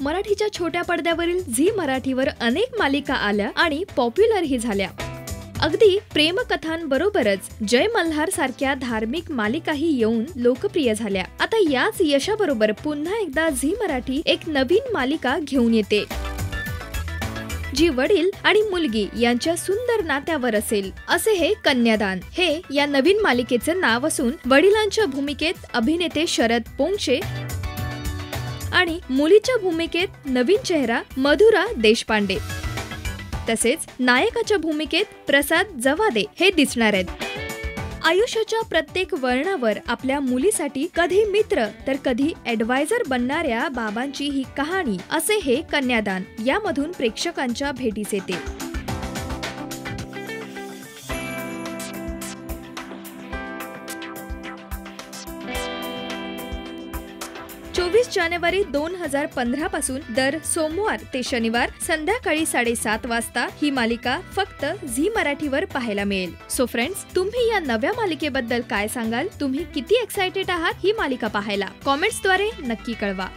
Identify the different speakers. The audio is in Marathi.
Speaker 1: मराठीच्या छोट्या पडद्यावरील झी मराठीवर अनेक मालिका आल्या आणि पॉप्युलरही झाल्या। अगदी प्रेमकथांबरोबरच जय मल्हार सारख्या धार्मिक मालिकाही येऊन लोकप्रिय झाल्या। आता याच यशाबरोबर पुन्हा एकदा झी मराठी एक नवीन मालिका घेऊन येते, जी वडील आणि मुलगी यांच्या सुंदर नात्यावर असेल। असे हे कन्यादान हे या नवीन मालिकेचे नाव असून वडिलांच्या भूमिकेत अभिनेते शरद पोंक्षे आणि मुलीच्या भूमिकेत नवीन चेहरा मधुरा देशपांडे तसेच नायकाच्या भूमिकेत प्रसाद जवादे हे दिसणार आहेत। आयुष्याच्या प्रत्येक वळणावर आपल्या मुलीसाठी कधी मित्र तर कधी ॲडवायझर बनणाऱ्या बाबांची ही कहाणी असे हे कन्यादान यामधून प्रेक्षकांच्या भेटीस येते। 24 जानेवारी 2015 पासून दर सोमवार ते शनिवार संध्याकाळी 7:30 वाजता ही मालिका फक्त झी मराठीवर पाहायला मिळेल। सो फ्रेंड्स, तुम्ही या नव्या मालिकेबद्दल काय सांगाल? तुम्ही किती एक्साइटेड आहात ही मालिका पाहायला? कॉमेंट्सद्वारे नक्की कळवा।